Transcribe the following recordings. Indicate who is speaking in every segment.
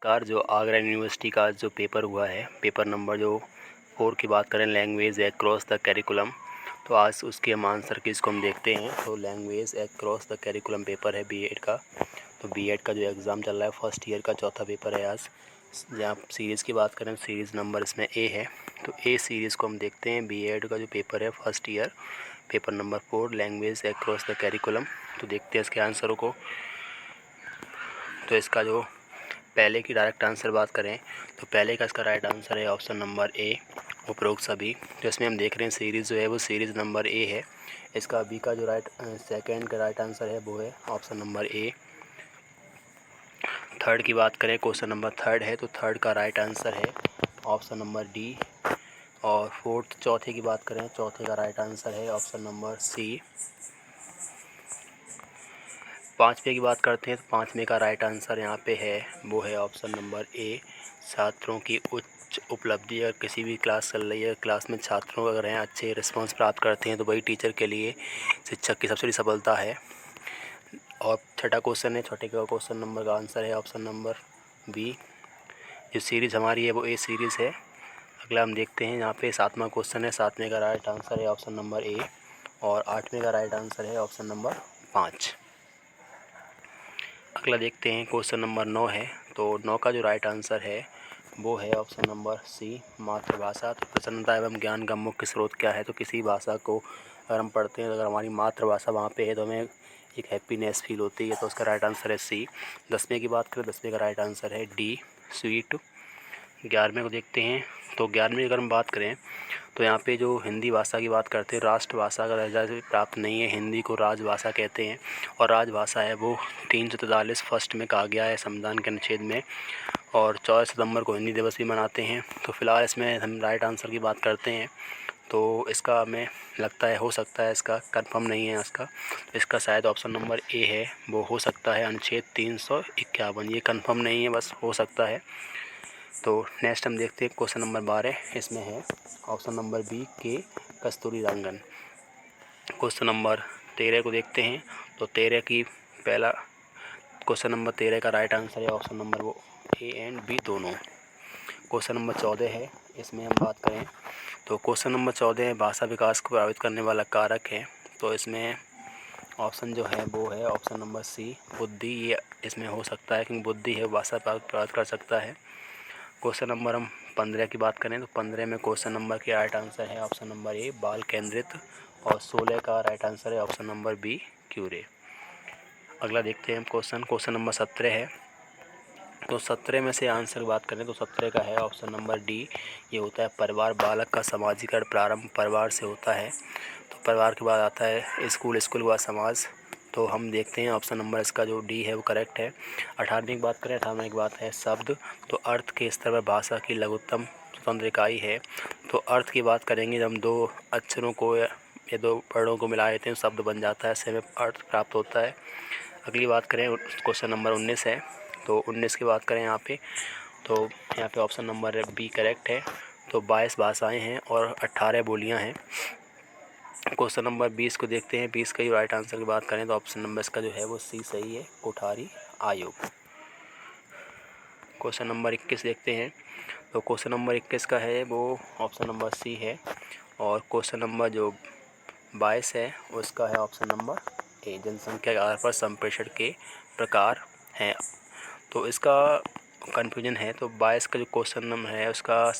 Speaker 1: Car जो Agra university का जो पेपर हुआ है, पेपर नंबर जो 4 की बात करें, लैंग्वेज अक्रॉस द करिकुलम, तो आज उसके हम आंसर की इसको हम देखते हैं। तो language across the curriculum paper है बीएड का। तो बीएड का जो एग्ज़ाम चल रहा है फर्स्ट ईयर का चौथा पेपर है आज। जहाँ सीरीज़ की बात करें, सीरीज़ नंबर इसमें ए है, तो ए सीरीज़ को हम देखते हैं। बीएड का जो पेपर है first year, paper number 4, language across the curriculum. तो देखते हैं इसके आंसरों को। तो इसका जो पहले की डायरेक्ट आंसर बात करें, तो पहले का इसका राइट आंसर है ऑप्शन नंबर ए, उपरोक्त सभी। तो इसमें हम देख रहे हैं सीरीज़ जो है वो सीरीज़ नंबर ए है। इसका बी का जो सेकंड का राइट आंसर है वो है ऑप्शन नंबर ए। थर्ड की बात करें, क्वेश्चन नंबर थर्ड है, तो थर्ड का राइट आंसर है ऑप्शन नंबर डी। और फोर्थ चौथे की बात करें, चौथे का राइट आंसर है ऑप्शन नंबर सी। पाँचवें की बात करते हैं, तो पाँचवें का राइट आंसर यहाँ पे है वो है ऑप्शन नंबर ए। छात्रों की उच्च उपलब्धि, अगर किसी भी क्लास चल रही है, क्लास में छात्रों अगर हैं अच्छे रिस्पांस प्राप्त करते हैं, तो वही टीचर के लिए शिक्षक की सबसे बड़ी सफलता है। और छठा क्वेश्चन है, छठे का क्वेश्चन नंबर का आंसर है ऑप्शन नंबर बी। जो सीरीज़ हमारी है वो ए सीरीज़ है। अगला हम देखते हैं, यहाँ पे सातवां क्वेश्चन है, सातवें का राइट आंसर है ऑप्शन नंबर ए। और आठवें का राइट आंसर है ऑप्शन नंबर 5। अगला देखते हैं, क्वेश्चन नंबर 9 है, तो 9 का जो राइट आंसर है वो है ऑप्शन नंबर सी, मातृभाषा। तो प्रसन्नता एवं ज्ञान का मुख्य स्रोत क्या है? तो किसी भाषा को अगर हम पढ़ते हैं, अगर हमारी मातृभाषा वहाँ पे है, तो हमें एक हैप्पीनेस फील होती है। तो उसका राइट आंसर है सी। 10वें की बात करें, 10वें का राइट आंसर है डी, स्वीट। 11वें को देखते हैं, तो 11वें अगर हम बात करें, तो यहाँ पे जो हिंदी भाषा की बात करते हैं, राष्ट्रभाषा का दर्जा प्राप्त नहीं है, हिंदी को राजभाषा कहते हैं। और राजभाषा है वो 343 फर्स्ट में कहा गया है संविधान के अनुच्छेद में। और 14 सितंबर को हिंदी दिवस भी मनाते हैं। तो फिलहाल इसमें हम राइट आंसर की बात करते हैं, तो इसका हमें लगता है, हो सकता है, इसका कंफर्म नहीं है इसका शायद ऑप्शन नंबर ए है, वो हो सकता है अनुच्छेद 351। ये कंफर्म नहीं है, बस हो सकता है। तो नेक्स्ट हम देखते हैं क्वेश्चन नंबर 12, इसमें है ऑप्शन नंबर बी के कस्तूरी रंगन। क्वेश्चन नंबर 13 को देखते हैं, तो 13 की पहला क्वेश्चन नंबर 13 का राइट आंसर है ऑप्शन नंबर वो ए एंड बी दोनों। क्वेश्चन नंबर 14 है, इसमें हम बात करें, तो क्वेश्चन नंबर 14 है भाषा विकास को प्रभावित करने वाला कारक है। तो इसमें ऑप्शन जो है वो है ऑप्शन नंबर सी, बुद्धि। ये इसमें हो सकता है क्योंकि बुद्धि है भाषा प्रभावित कर सकता है। क्वेश्चन नंबर हम 15 की बात करें, तो 15 में क्वेश्चन नंबर के राइट आंसर है ऑप्शन नंबर ए, बाल केंद्रित। और 16 का राइट आंसर है ऑप्शन नंबर बी, क्यूरे। अगला देखते हैं हम क्वेश्चन नंबर 17 है, तो 17 में से आंसर की बात करें, तो 17 का है ऑप्शन नंबर डी। ये होता है परिवार। बालक का सामाजिकरण प्रारंभ परिवार से होता है। तो परिवार के बाद आता है स्कूल, स्कूल के बाद समाज। तो हम देखते हैं ऑप्शन नंबर इसका जो डी है वो करेक्ट है। 18वीं की बात करें, 18वीं की बात है शब्द। तो अर्थ के स्तर पर भाषा की लघुत्तम स्वतंत्र इकाई है। तो अर्थ की बात करेंगे, जब हम दो अक्षरों को या दो वर्णों को मिला देते हैं शब्द बन जाता है, इससे हमें अर्थ प्राप्त होता है। अगली बात करें, क्वेश्चन नंबर 19 है, तो 19 की बात करें यहाँ पे, तो यहाँ पे ऑप्शन नंबर बी करेक्ट है। तो 22 भाषाएं हैं और 18 बोलियाँ हैं। क्वेश्चन नंबर 20 को देखते हैं, 20 का ही राइट आंसर की बात करें, तो ऑप्शन नंबर इसका जो है वो सी सही है, कोठारी आयोग। क्वेश्चन नंबर 21 देखते हैं, तो क्वेश्चन नंबर 21 का है वो ऑप्शन नंबर सी है। और क्वेश्चन नंबर जो 22 है उसका है ऑप्शन नंबर ए, जनसंख्या के आधार पर संप्रेषण के प्रकार हैं। तो इसका कन्फ्यूजन है। तो 22 का जो क्वेश्चन नंबर है उसका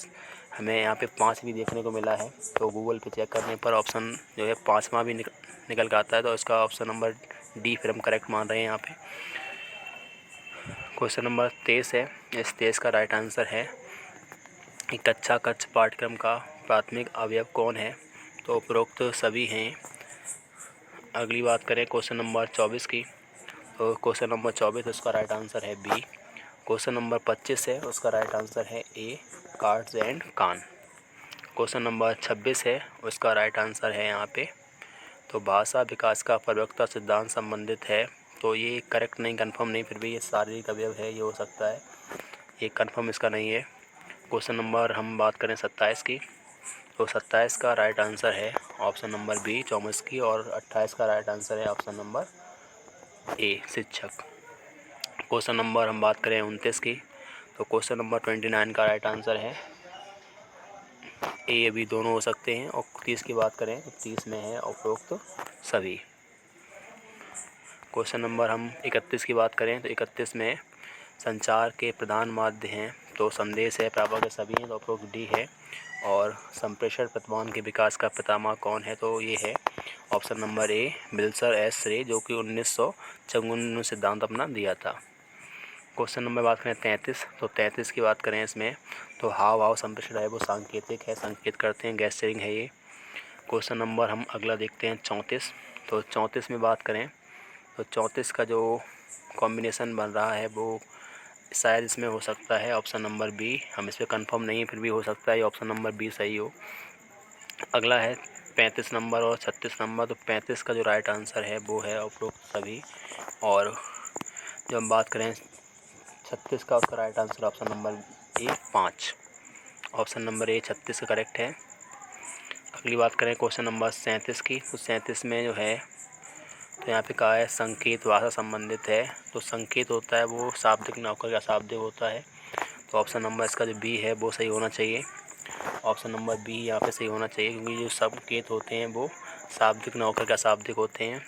Speaker 1: हमें यहाँ पे 5 भी देखने को मिला है। तो गूगल पे चेक करने पर ऑप्शन जो है 5वां भी निकल कर आता है। तो इसका ऑप्शन नंबर डी फिर हम करेक्ट मान रहे हैं यहाँ पे। क्वेश्चन नंबर 23 है, इस 23 का राइट आंसर है कक्षा कक्ष पाठ्यक्रम का प्राथमिक अवयव कौन है? तो उपरोक्त सभी हैं। अगली बात करें क्वेश्चन नंबर 24 की, तो क्वेश्चन नंबर 24 उसका राइट आंसर है बी। क्वेश्चन नंबर 25 है, उसका राइट आंसर है A, cards and con. Question number 26 है, उसका राइट आंसर है यहाँ पे, तो भाषा विकास का परिपक्वता सिद्धांत संबंधित है। तो ये करेक्ट नहीं, कंफर्म नहीं, फिर भी ये शारीरिक अवयव है, ये हो सकता है, ये कंफर्म इसका नहीं है। क्वेश्चन नंबर हम बात करें 27 की, तो 27 का राइट आंसर है ऑप्शन नंबर बी, चौमस्की। और 28 का राइट आंसर है ऑप्शन नंबर ए, शिक्षक। क्वेश्चन नंबर हम बात करें 29 की, तो क्वेश्चन नंबर 29 का राइट आंसर है ए बी दोनों हो सकते हैं। और 30 की बात करें तो 30 में है उपरोक्त सभी। क्वेश्चन नंबर हम 31 की बात करें तो 31 में संचार के प्रधान माध्य हैं तो संदेश है, प्रापक सभी हैं तो उपरोक्त डी है। और संप्रेषण प्रतिमान के विकास का पितामह कौन है तो ये है ऑप्शन नंबर ए विल्सर एस रे, जो कि 1954 सिद्धांत अपना दिया था। क्वेश्चन नंबर बात करें 33 तो 33 की बात करें इसमें तो हाव भाव संप्रेषण है वो सांकेतिक है, संकेत करते हैं, गेस्चरिंग है ये। क्वेश्चन नंबर हम अगला देखते हैं 34। तो 34 में बात करें तो 34 का जो कॉम्बिनेशन बन रहा है वो शायद इसमें हो सकता है ऑप्शन नंबर बी। हम इस पर कन्फर्म नहीं, फिर भी हो सकता है ऑप्शन नंबर बी सही हो। अगला है 35 नंबर और 36 नंबर। तो 35 का जो राइट आंसर है वो है उपरोक्त सभी। और जब हम बात करें 36 का, उसका right answer option number A 5। Option number A 36 का करेक्ट है। अगली बात करें क्वेश्चन नंबर 37 की। तो 37 में जो है तो यहाँ पे कहा है संकेत भाषा संबंधित है। तो संकेत होता है वो शाब्दिक न होकर अशाब्दिक होता है। तो ऑप्शन नंबर इसका जो बी है वो सही होना चाहिए। ऑप्शन नंबर बी यहाँ पे सही होना चाहिए, क्योंकि जो संकेत होते हैं वो शाब्दिक न होकर अशाब्दिक होते हैं।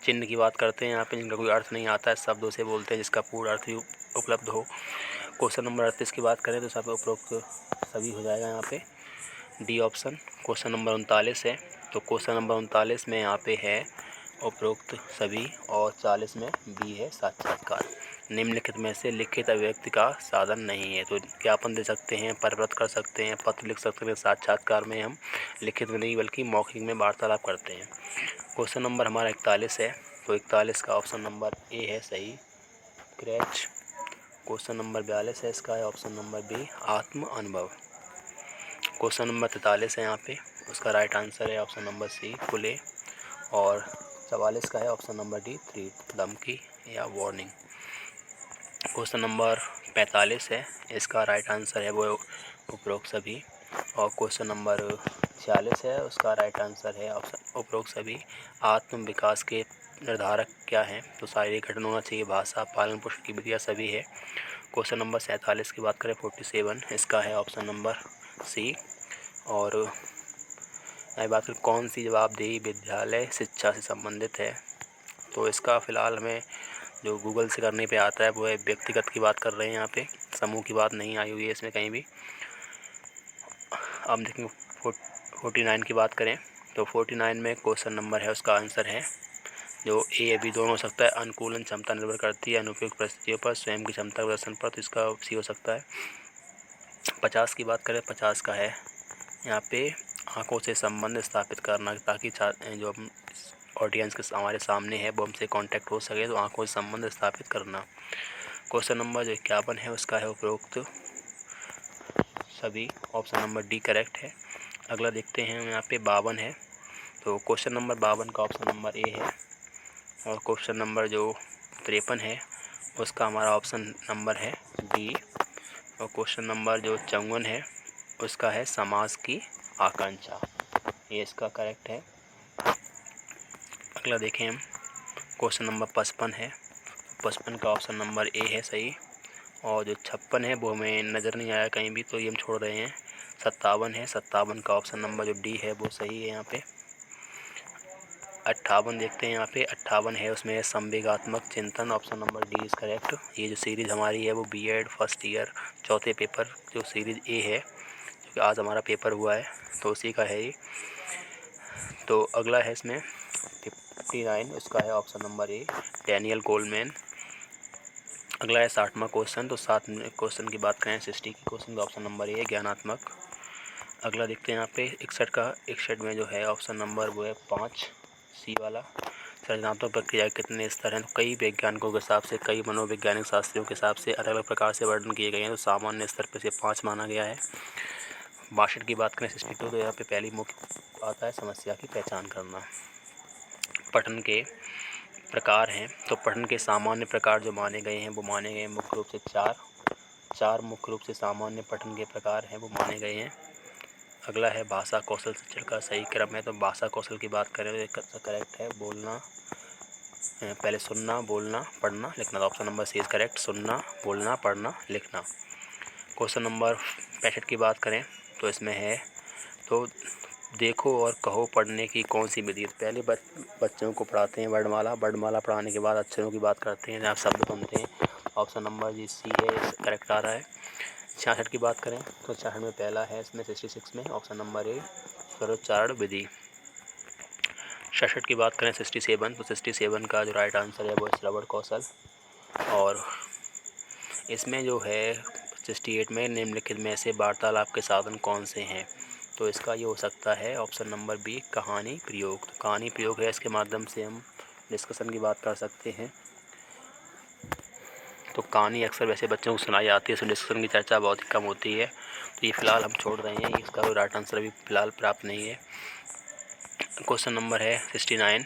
Speaker 1: चिन्ह की बात करते हैं यहाँ पे जिनका कोई अर्थ नहीं आता है, शब्दों से बोलते हैं जिसका पूर्ण अर्थ भी उपलब्ध हो। क्वेश्चन नंबर 38 की बात करें तो सब उपरोक्त सभी हो जाएगा यहाँ पे डी ऑप्शन। क्वेश्चन नंबर 39 है। तो क्वेश्चन नंबर 39 में यहाँ पे है उपरोक्त सभी और 40 में बी है साक्षात्कार। निम्नलिखित में से लिखित अभिव्यक्ति का साधन नहीं है। तो ज्ञापन दे सकते हैं, परिव्रत कर सकते हैं, पत्र लिख सकते हैं। साक्षात्कार में हम लिखित में नहीं बल्कि मौखिक में वार्तालाप करते हैं। क्वेश्चन नंबर हमारा 41 है। तो 41 का ऑप्शन नंबर ए है सही, क्रैच। क्वेश्चन नंबर 42 है, इसका है ऑप्शन नंबर बी आत्म अनुभव। क्वेश्चन नंबर 43 है यहाँ पे, उसका राइट आंसर है ऑप्शन नंबर सी खुले। और 44 का है ऑप्शन नंबर डी थ्रेट, धमकी या वार्निंग। क्वेश्चन नंबर 45 है, इसका राइट आंसर है वो उपरोक्त सभी। और क्वेश्चन नंबर 46 है, उसका राइट आंसर है ऑप्शन उपरोक्त सभी। आत्म विकास के निर्धारक क्या हैं तो शारीरिक गठन होना चाहिए, भाषा, पालन पोषण की विधियाँ सभी है। क्वेश्चन नंबर 47 की बात करें 47, इसका है ऑप्शन नंबर सी। और बात करें कौन सी जवाबदेही विद्यालय शिक्षा से संबंधित है तो इसका फ़िलहाल हमें जो गूगल से करने पे आता है वो है व्यक्तिगत की बात कर रहे हैं, यहाँ पे समूह की बात नहीं आई हुई है इसमें कहीं भी। अब देखेंगे 49 की बात करें तो 49 में क्वेश्चन नंबर है, उसका आंसर है जो ए बी दोनों हो सकता है। अनुकूलन क्षमता निर्भर करती है अनुपयुक्त परिस्थितियों पर, स्वयं की क्षमता प्रदर्शन पर, तो इसका सी हो सकता है। 50 की बात करें 50 का है यहाँ पे आँखों से संबंध स्थापित करना, ताकि जो हम ऑडियंस के हमारे सामने है वो हमसे कांटेक्ट हो सके, तो आँखों से संबंध स्थापित करना। क्वेश्चन नंबर जो 51 है, उसका है उपरोक्त सभी, ऑप्शन नंबर डी करेक्ट है। अगला देखते हैं यहाँ पे 52 है। तो क्वेश्चन नंबर 52 का ऑप्शन नंबर ए है। और क्वेश्चन नंबर जो 53 है, उसका हमारा ऑप्शन नंबर है डी। और क्वेश्चन नंबर जो 54 है, उसका है समाज की आकांक्षा, ये इसका करेक्ट है। अगला देखें हम क्वेश्चन नंबर 55 है। 55 का ऑप्शन नंबर ए है सही। और जो 56 है वो हमें नज़र नहीं आया कहीं भी, तो ये हम छोड़ रहे हैं। 57 है, 57 का ऑप्शन नंबर जो डी है वो सही है यहाँ पे। 58 देखते हैं यहाँ पे, 58 है, उसमें संवेगात्मक चिंतन, option number D is correct. ये जो सीरीज़ हमारी है वो बीएड फर्स्ट ईयर चौथे पेपर जो सीरीज़ ए है, क्योंकि आज हमारा पेपर हुआ है तो उसी का है ये। तो अगला है इसमें 59, उसका है option number A Daniel Goldman. अगला है 60वां क्वेश्चन। तो 60वें क्वेश्चन की बात करें 60 के क्वेश्चन का ऑप्शन नंबर ए ज्ञानात्मक। अगला देखते हैं यहाँ पे 61 का, 61 में जो है ऑप्शन नंबर वो है 5 सी वाला। संरचनात्मक प्रक्रिया कितने स्तर हैं तो कई वैज्ञानिकों के हिसाब से, कई मनोवैज्ञानिक शास्त्रियों के हिसाब से अलग अलग प्रकार से वर्णन किए गए हैं, तो सामान्य स्तर पर से 5 माना गया है। 62 की बात करें 62, तो यहाँ पे पहली मुख्य आता है समस्या की पहचान करना। पठन के प्रकार हैं तो पठन के सामान्य प्रकार जो माने गए हैं वो माने गए हैं मुख्य रूप से चार मुख्य रूप से सामान्य पठन के प्रकार हैं वो माने गए हैं। अगला है भाषा कौशल शिक्षण का सही क्रम है। तो भाषा कौशल की बात करें तो करेक्ट है बोलना, पहले सुनना, बोलना, पढ़ना, लिखना। तो option number C is correct, सुनना, बोलना, पढ़ना, लिखना। क्वेश्चन नंबर 65 की बात करें तो इसमें है, तो देखो और कहो पढ़ने की कौन सी विधि है। पहले बच्चों को पढ़ाते हैं वर्णमाला, वर्णमाला पढ़ाने के बाद अक्षरों की बात करते हैं, जहाँ शब्द बनते हैं। ऑप्शन नंबर जी सी है, करेक्ट आ रहा है। 66 की बात करें तो 66 में पहला है इसमें 66 में ऑप्शन नंबर ए, स्वरोच्चारण विधि। 66 की बात करें 67, तो 67 का जो राइट आंसर है वो श्रवण कौशल। और इसमें जो है 68 में निम्नलिखित में से वार्तालाप के साधन कौन से हैं। तो इसका ये हो सकता है ऑप्शन नंबर बी, कहानी प्रयोग। तो कहानी प्रयोग है, इसके माध्यम से हम डिस्कशन की बात कर सकते हैं। तो कहानी अक्सर वैसे बच्चों को सुनाई जाती है, इसमें डिस्कशन की चर्चा बहुत ही कम होती है। तो ये फ़िलहाल हम छोड़ रहे हैं, इसका कोई राइट आंसर अभी फ़िलहाल प्राप्त नहीं है। क्वेश्चन नंबर है 69,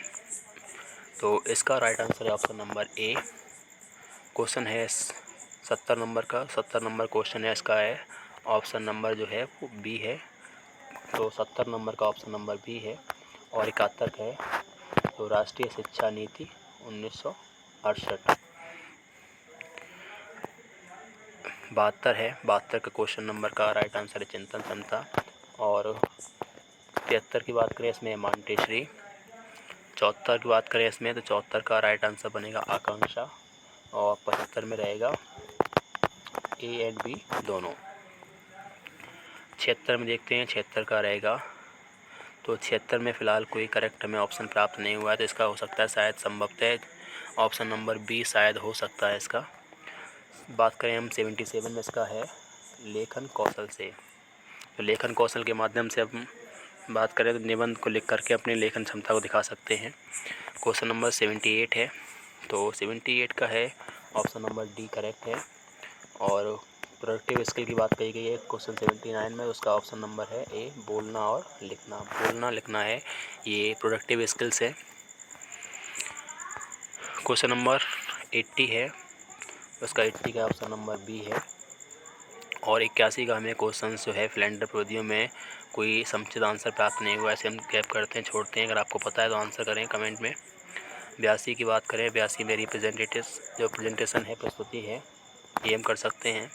Speaker 1: तो इसका राइट आंसर है ऑप्शन नंबर ए। क्वेश्चन है 70 नंबर का, 70 नंबर क्वेश्चन है, इसका है ऑप्शन नंबर जो है वो बी है। तो 70 नंबर का ऑप्शन नंबर बी है। और 71 है तो राष्ट्रीय शिक्षा नीति 1968। 72 है, 72 का क्वेश्चन नंबर का राइट आंसर है चिंतन क्षमता। और 73 की बात करें इसमें मांटेश्वरी। 74 की बात करें इसमें तो 74 का राइट आंसर बनेगा आकांक्षा। और 75 में रहेगा ए एंड बी दोनों। 76 में देखते हैं, 76 का रहेगा, तो 76 में फ़िलहाल कोई करेक्ट हमें ऑप्शन प्राप्त नहीं हुआ है, तो इसका हो सकता है शायद संभवतः ऑप्शन नंबर बी शायद हो सकता है इसका। बात करें हम 77 में, इसका है लेखन कौशल से। तो लेखन कौशल के माध्यम से हम बात करें तो निबंध को लिख करके अपनी लेखन क्षमता को दिखा सकते हैं। क्वेश्चन नंबर 78 है, तो 78 का है ऑप्शन नंबर डी करेक्ट है। और प्रोडक्टिव स्किल की बात कही गई है क्वेश्चन 79 में, उसका ऑप्शन नंबर है ए, बोलना और लिखना। बोलना लिखना है ये प्रोडक्टिव स्किल्स है। क्वेश्चन नंबर 80 है, उसका 80 का ऑप्शन नंबर बी है। और 81 का हमें क्वेश्चन जो है फिलेंडर प्रविधियों में कोई समुचित आंसर प्राप्त नहीं हुआ, ऐसे हम गैप करते हैं, छोड़ते हैं। अगर आपको पता है तो आंसर करें कमेंट में। 82 की बात करें, 82 में प्रेजेंटेशन है, प्रस्तुति है, ये हम कर सकते हैं।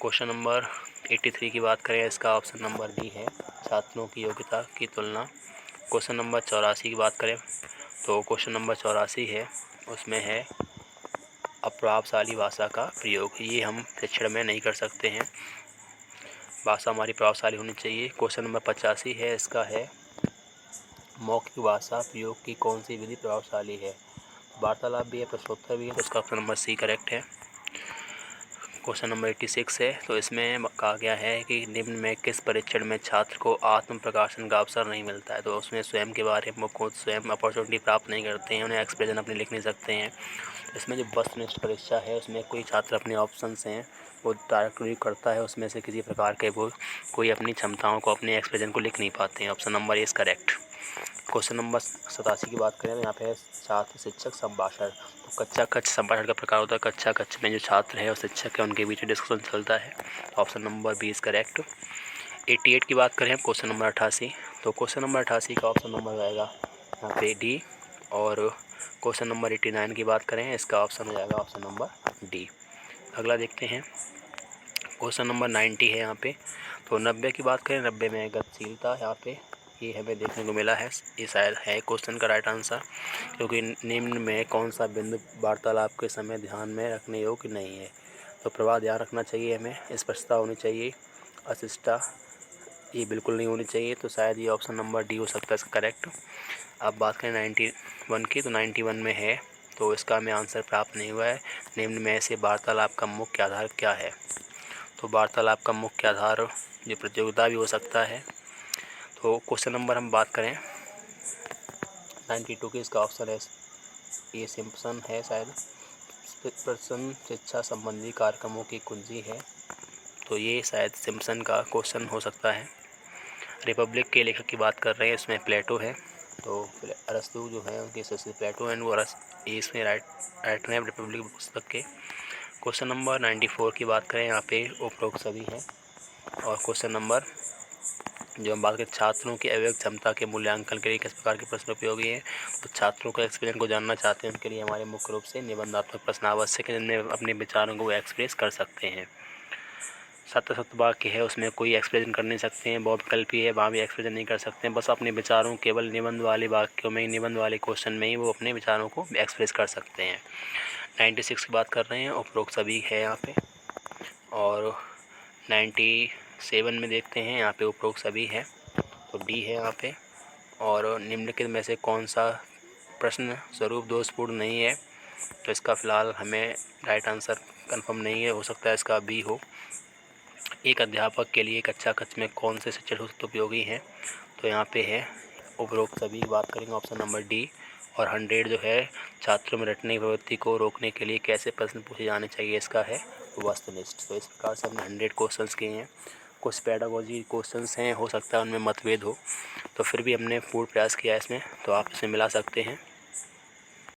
Speaker 1: क्वेश्चन नंबर 83 की बात करें, इसका ऑप्शन नंबर डी है, छात्रों की योग्यता की तुलना। क्वेश्चन नंबर 84 की बात करें तो क्वेश्चन नंबर 84 है, उसमें है अप्रभावशाली भाषा का प्रयोग। ये हम शिक्षण में नहीं कर सकते हैं, भाषा हमारी प्रभावशाली होनी चाहिए। क्वेश्चन नंबर 85 है, इसका है मौखिक भाषा प्रयोग की कौन सी विधि प्रभावशाली है। वार्तालाप भी है, प्रश्नोत्तर भी है, तो इसका ऑप्शन नंबर सी करेक्ट है। क्वेश्चन नंबर 86 है, तो इसमें कहा गया है कि निम्न में किस परीक्षण में छात्र को आत्म प्रकाशन का अवसर नहीं मिलता है। तो उसमें स्वयं के बारे में खुद स्वयं अपॉर्चुनिटी प्राप्त नहीं करते हैं, उन्हें एक्सप्रेशन अपने लिख नहीं सकते हैं। इसमें जो वस्तुनिष्ठ परीक्षा है उसमें कोई छात्र अपने ऑप्शंस हैं वो डायरेक्टली करता है, उसमें से किसी प्रकार के वो कोई अपनी क्षमताओं को, अपने एक्सप्रेशन को लिख नहीं पाते हैं। Option number is correct. Question number 87 की बात करें तो यहाँ पे है छात्र शिक्षक संभाषण। तो कक्षा कक्ष संभाषण का प्रकार होता है, कक्षा कक्ष में जो छात्र है और शिक्षक है उनके बीच में डिस्कशन चलता है। Option number B is correct. 88 की बात करें क्वेश्चन नंबर 88, तो क्वेश्चन नंबर 88 का ऑप्शन नंबर आएगा यहाँ पे डी। और क्वेश्चन नंबर 89 की बात करें, इसका ऑप्शन हो जाएगा ऑप्शन नंबर डी। अगला देखते हैं, क्वेश्चन नंबर 90 है यहाँ पे, तो 90 की बात करें, 90 में गतिशीलता यहाँ पे ये हमें देखने को मिला है, ये शायद है क्वेश्चन का राइट आंसर, क्योंकि निम्न में कौन सा बिंदु वार्तालाप के समय ध्यान में रखने योग्य नहीं है। तो प्रवाह ध्यान रखना चाहिए हमें, स्पष्टता होनी चाहिए, अशिष्टता ये बिल्कुल नहीं होनी चाहिए। तो शायद ये ऑप्शन नंबर डी हो सकता है इसका करेक्ट। अब बात करें 91 की, तो 91 में है, तो इसका हमें आंसर प्राप्त नहीं हुआ है। निम्न में से वार्तालाप का मुख्य आधार क्या है। तो वार्तालाप का मुख्य आधार जो प्रतियोगिता भी हो सकता है। तो क्वेश्चन नंबर हम बात करें 92 की, इसका ऑप्शन है ये सिम्पसन है शायद, प्रश्न शिक्षा संबंधी कार्यक्रमों की कुंजी है। तो ये शायद सिम्पसन का क्वेश्चन हो सकता है। रिपब्लिक के लेखक की बात कर रहे हैं, इसमें प्लेटो है, तो अरस्तु जो है उनके सदस्य प्लेटो एंड वो इसमें राइटर हैं रिपब्लिक पुस्तक के। क्वेश्चन नंबर 94 की बात करें, यहाँ पे उपरोक्त सभी हैं। और क्वेश्चन नंबर जो हम बात करें छात्रों की अवयव क्षमता के मूल्यांकन के लिए किस प्रकार के प्रश्न उपयोगी हैं, तो छात्रों के एक्सपीरियंस को जानना चाहते हैं उनके लिए हमारे मुख्य रूप से निबंधात्मक प्रश्न आवश्यक है, जिनमें अपने विचारों को एक्सप्रेस कर सकते हैं। सत्य वाक्य है, उसमें कोई एक्सप्रेशन कर नहीं सकते हैं, बहुविकल्पी है, वहाँ भी एक्सप्रेशन नहीं कर सकते हैं, बस अपने विचारों केवल निबंध वाले वाक्यों में, निबंध वाले क्वेश्चन में ही वो अपने विचारों को एक्सप्रेस कर सकते हैं। 96 की बात कर रहे हैं, उपरोक्त सभी है यहाँ पे। और 97 में देखते हैं, यहाँ पे उपरोक्त सभी है, तो डी है यहाँ पे। और निम्नलिखित में से कौन सा प्रश्न स्वरूप दोषपूर्ण नहीं है, तो इसका फ़िलहाल हमें राइट आंसर कंफर्म नहीं है, हो सकता है इसका बी हो। एक अध्यापक के लिए कक्षा कक्ष में कौन से शिक्षण सूत्र उपयोगी हैं, तो यहाँ पे है उपरोक्त सभी की बात करेंगे, ऑप्शन नंबर डी। और 100 जो है छात्रों में रटने की प्रवृत्ति को रोकने के लिए कैसे प्रश्न पूछे जाने चाहिए, इसका है वस्तुनिष्ठ। तो इस प्रकार से हमने 100 क्वेश्चंस किए हैं। कुछ पेडागोजी क्वेश्चंस हैं, हो सकता है उनमें मतभेद हो, तो फिर भी हमने पूर्ण प्रयास किया है इसमें, तो आप इसे मिला सकते हैं।